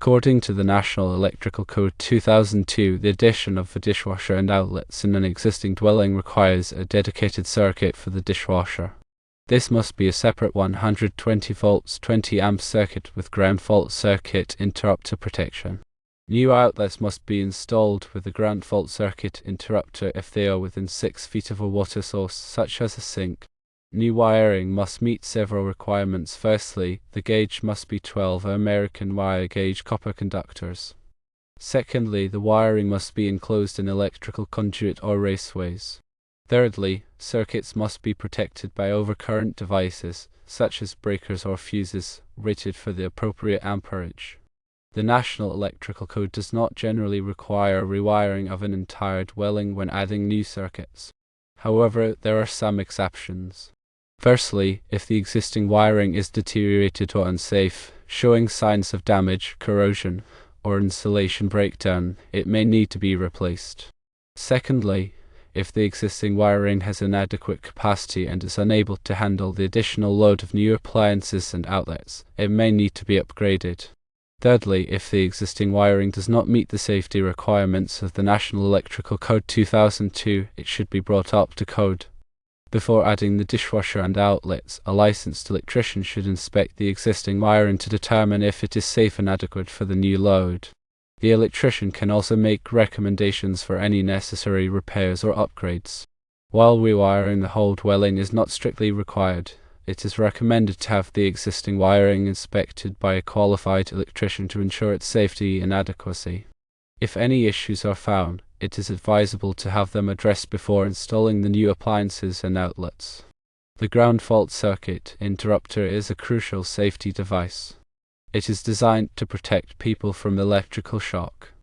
According to the National Electrical Code 2002, the addition of a dishwasher and outlets in an existing dwelling requires a dedicated circuit for the dishwasher. This must be a separate 120 volts 20 amp circuit with ground fault circuit interrupter protection. New outlets must be installed with a ground fault circuit interrupter if they are within 6 feet of a water source, such as a sink. New wiring must meet several requirements. Firstly, the gauge must be 12 American wire gauge copper conductors. Secondly, the wiring must be enclosed in electrical conduit or raceways. Thirdly, circuits must be protected by overcurrent devices, such as breakers or fuses, rated for the appropriate amperage. The National Electrical Code does not generally require rewiring of an entire dwelling when adding new circuits. However, there are some exceptions. Firstly, if the existing wiring is deteriorated or unsafe, showing signs of damage, corrosion, or insulation breakdown, it may need to be replaced. Secondly, if the existing wiring has inadequate capacity and is unable to handle the additional load of new appliances and outlets, it may need to be upgraded. Thirdly, if the existing wiring does not meet the safety requirements of the National Electrical Code 2002, it should be brought up to code. Before adding the dishwasher and outlets, a licensed electrician should inspect the existing wiring to determine if it is safe and adequate for the new load. The electrician can also make recommendations for any necessary repairs or upgrades. While rewiring the whole dwelling is not strictly required, it is recommended to have the existing wiring inspected by a qualified electrician to ensure its safety and adequacy. If any issues are found, it is advisable to have them addressed before installing the new appliances and outlets. The ground fault circuit interrupter is a crucial safety device. It is designed to protect people from electrical shock.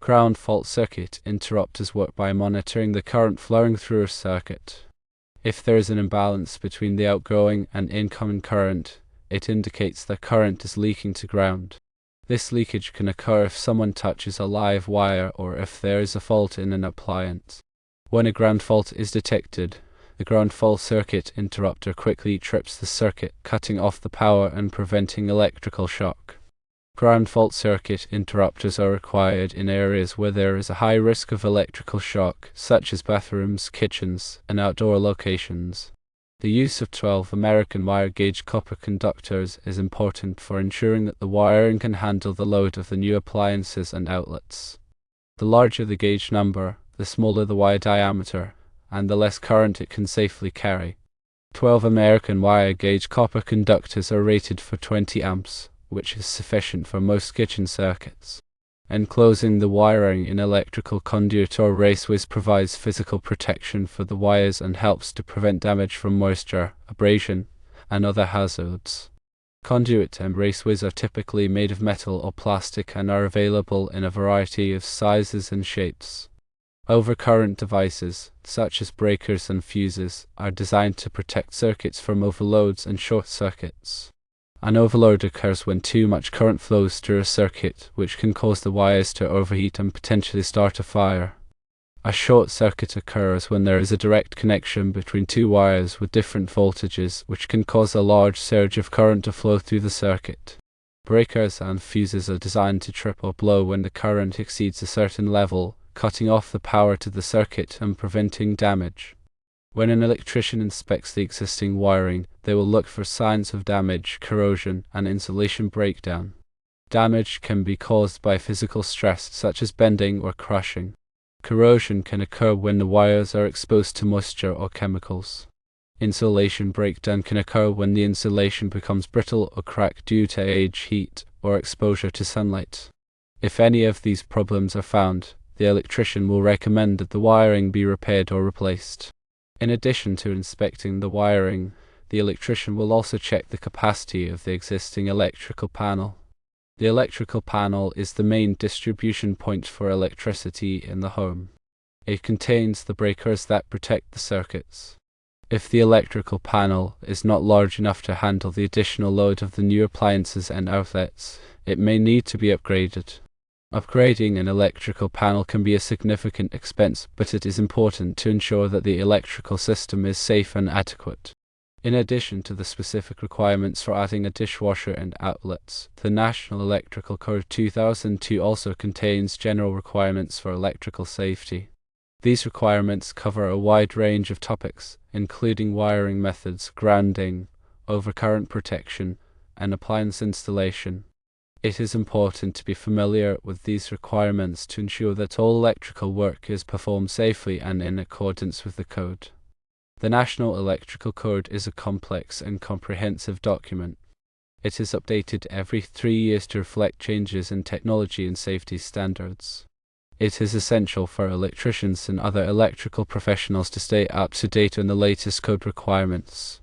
Ground fault circuit interrupters work by monitoring the current flowing through a circuit. If there is an imbalance between the outgoing and incoming current, it indicates that current is leaking to ground. This leakage can occur if someone touches a live wire or if there is a fault in an appliance. When a ground fault is detected, the ground fault circuit interrupter quickly trips the circuit, cutting off the power and preventing electrical shock. Ground fault circuit interrupters are required in areas where there is a high risk of electrical shock, such as bathrooms, kitchens, and outdoor locations. The use of 12 American wire gauge copper conductors is important for ensuring that the wiring can handle the load of the new appliances and outlets. The larger the gauge number, the smaller the wire diameter, and the less current it can safely carry. 12 American wire gauge copper conductors are rated for 20 amps, which is sufficient for most kitchen circuits. Enclosing the wiring in electrical conduit or raceways provides physical protection for the wires and helps to prevent damage from moisture, abrasion, and other hazards. Conduit and raceways are typically made of metal or plastic and are available in a variety of sizes and shapes. Overcurrent devices, such as breakers and fuses, are designed to protect circuits from overloads and short circuits. An overload occurs when too much current flows through a circuit, which can cause the wires to overheat and potentially start a fire. A short circuit occurs when there is a direct connection between two wires with different voltages, which can cause a large surge of current to flow through the circuit. Breakers and fuses are designed to trip or blow when the current exceeds a certain level, cutting off the power to the circuit and preventing damage. When an electrician inspects the existing wiring, they will look for signs of damage, corrosion, and insulation breakdown. Damage can be caused by physical stress such as bending or crushing. Corrosion can occur when the wires are exposed to moisture or chemicals. Insulation breakdown can occur when the insulation becomes brittle or cracked due to age, heat, or exposure to sunlight. If any of these problems are found, the electrician will recommend that the wiring be repaired or replaced. In addition to inspecting the wiring, the electrician will also check the capacity of the existing electrical panel. The electrical panel is the main distribution point for electricity in the home. It contains the breakers that protect the circuits. If the electrical panel is not large enough to handle the additional load of the new appliances and outlets, it may need to be upgraded. Upgrading an electrical panel can be a significant expense, but it is important to ensure that the electrical system is safe and adequate. In addition to the specific requirements for adding a dishwasher and outlets, the National Electrical Code 2002 also contains general requirements for electrical safety. These requirements cover a wide range of topics, including wiring methods, grounding, overcurrent protection, and appliance installation. It is important to be familiar with these requirements to ensure that all electrical work is performed safely and in accordance with the code. The National Electrical Code is a complex and comprehensive document. It is updated every 3 years to reflect changes in technology and safety standards. It is essential for electricians and other electrical professionals to stay up to date on the latest code requirements.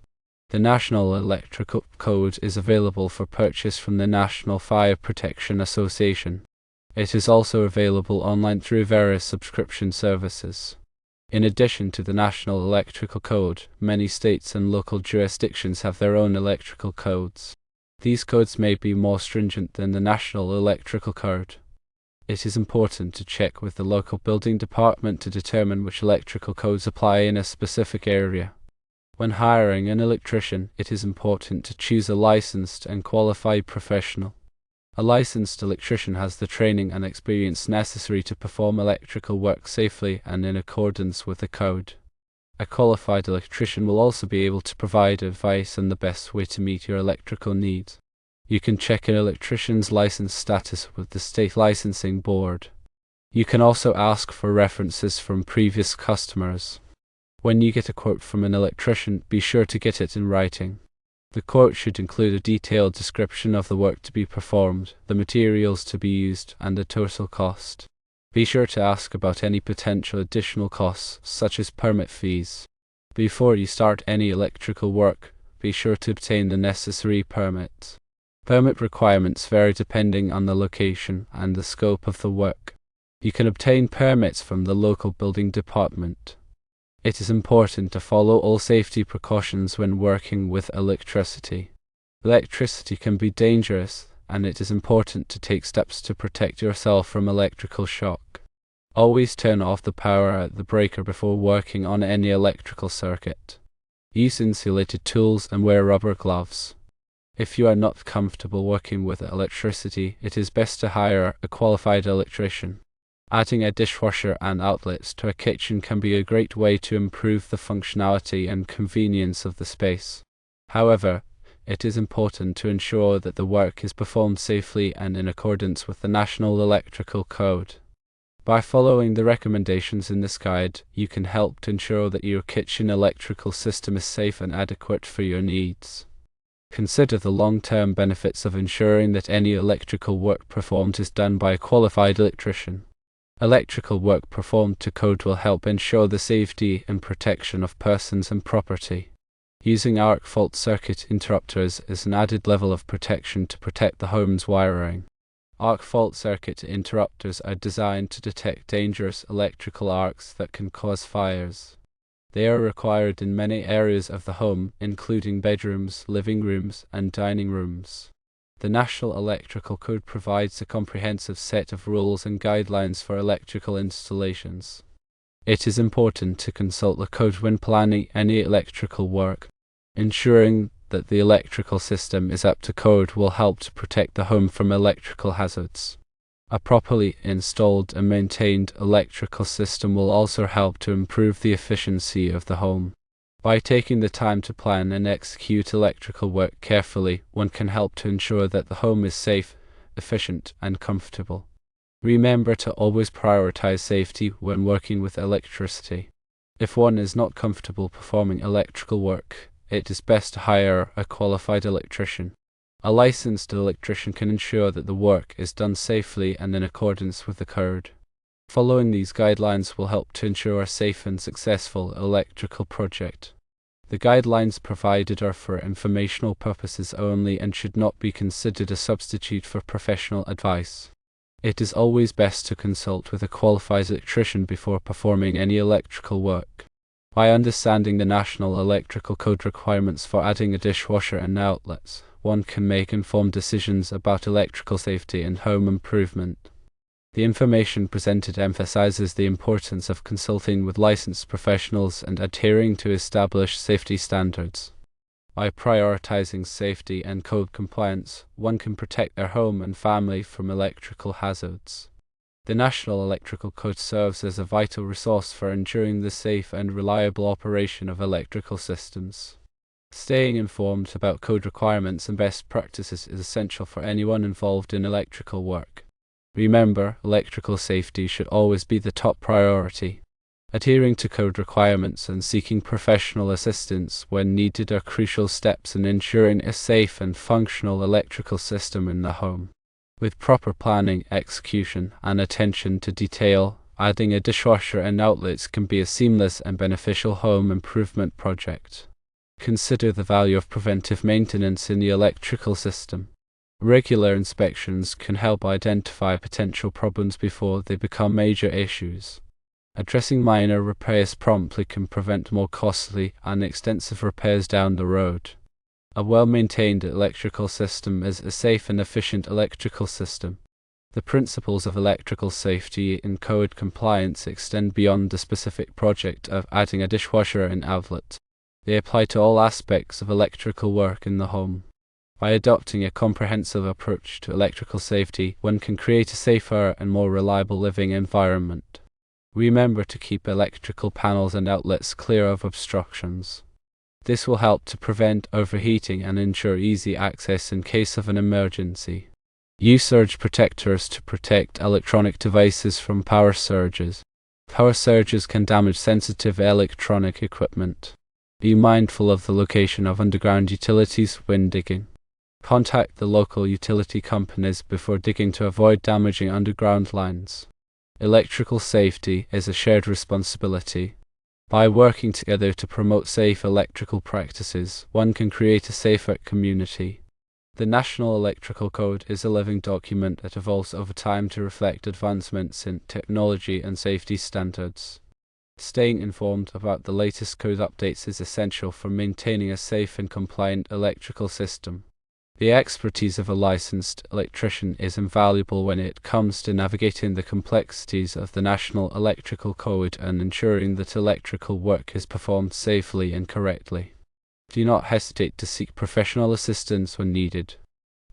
The National Electrical Code is available for purchase from the National Fire Protection Association. It is also available online through various subscription services. In addition to the National Electrical Code, many states and local jurisdictions have their own electrical codes. These codes may be more stringent than the National Electrical Code. It is important to check with the local building department to determine which electrical codes apply in a specific area. When hiring an electrician, it is important to choose a licensed and qualified professional. A licensed electrician has the training and experience necessary to perform electrical work safely and in accordance with the code. A qualified electrician will also be able to provide advice on the best way to meet your electrical needs. You can check an electrician's license status with the State Licensing Board. You can also ask for references from previous customers. When you get a quote from an electrician, be sure to get it in writing. The quote should include a detailed description of the work to be performed, the materials to be used, and the total cost. Be sure to ask about any potential additional costs, such as permit fees. Before you start any electrical work, be sure to obtain the necessary permits. Permit requirements vary depending on the location and the scope of the work. You can obtain permits from the local building department. It is important to follow all safety precautions when working with electricity. Electricity can be dangerous, and it is important to take steps to protect yourself from electrical shock. Always turn off the power at the breaker before working on any electrical circuit. Use insulated tools and wear rubber gloves. If you are not comfortable working with electricity, it is best to hire a qualified electrician. Adding a dishwasher and outlets to a kitchen can be a great way to improve the functionality and convenience of the space. However, it is important to ensure that the work is performed safely and in accordance with the National Electrical Code. By following the recommendations in this guide, you can help to ensure that your kitchen electrical system is safe and adequate for your needs. Consider the long-term benefits of ensuring that any electrical work performed is done by a qualified electrician. Electrical work performed to code will help ensure the safety and protection of persons and property. Using arc fault circuit interrupters is an added level of protection to protect the home's wiring. Arc fault circuit interrupters are designed to detect dangerous electrical arcs that can cause fires. They are required in many areas of the home, including bedrooms, living rooms, and dining rooms. The National Electrical Code provides a comprehensive set of rules and guidelines for electrical installations. It is important to consult the code when planning any electrical work. Ensuring that the electrical system is up to code will help to protect the home from electrical hazards. A properly installed and maintained electrical system will also help to improve the efficiency of the home. By taking the time to plan and execute electrical work carefully, one can help to ensure that the home is safe, efficient, and comfortable. Remember to always prioritize safety when working with electricity. If one is not comfortable performing electrical work, it is best to hire a qualified electrician. A licensed electrician can ensure that the work is done safely and in accordance with the code. Following these guidelines will help to ensure a safe and successful electrical project. The guidelines provided are for informational purposes only and should not be considered a substitute for professional advice. It is always best to consult with a qualified electrician before performing any electrical work. By understanding the National Electrical Code requirements for adding a dishwasher and outlets, one can make informed decisions about electrical safety and home improvement. The information presented emphasizes the importance of consulting with licensed professionals and adhering to established safety standards. By prioritizing safety and code compliance, one can protect their home and family from electrical hazards. The National Electrical Code serves as a vital resource for ensuring the safe and reliable operation of electrical systems. Staying informed about code requirements and best practices is essential for anyone involved in electrical work. Remember, electrical safety should always be the top priority. Adhering to code requirements and seeking professional assistance when needed are crucial steps in ensuring a safe and functional electrical system in the home. With proper planning, execution, and attention to detail, adding a dishwasher and outlets can be a seamless and beneficial home improvement project. Consider the value of preventive maintenance in the electrical system. Regular inspections can help identify potential problems before they become major issues. Addressing minor repairs promptly can prevent more costly and extensive repairs down the road. A well-maintained electrical system is a safe and efficient electrical system. The principles of electrical safety and code compliance extend beyond the specific project of adding a dishwasher and outlet. They apply to all aspects of electrical work in the home. By adopting a comprehensive approach to electrical safety, one can create a safer and more reliable living environment. Remember to keep electrical panels and outlets clear of obstructions. This will help to prevent overheating and ensure easy access in case of an emergency. Use surge protectors to protect electronic devices from power surges. Power surges can damage sensitive electronic equipment. Be mindful of the location of underground utilities when digging. Contact the local utility companies before digging to avoid damaging underground lines. Electrical safety is a shared responsibility. By working together to promote safe electrical practices, one can create a safer community. The National Electrical Code is a living document that evolves over time to reflect advancements in technology and safety standards. Staying informed about the latest code updates is essential for maintaining a safe and compliant electrical system. The expertise of a licensed electrician is invaluable when it comes to navigating the complexities of the National Electrical Code and ensuring that electrical work is performed safely and correctly. Do not hesitate to seek professional assistance when needed.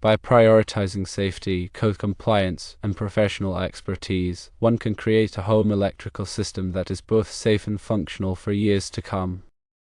By prioritizing safety, code compliance, and professional expertise, one can create a home electrical system that is both safe and functional for years to come.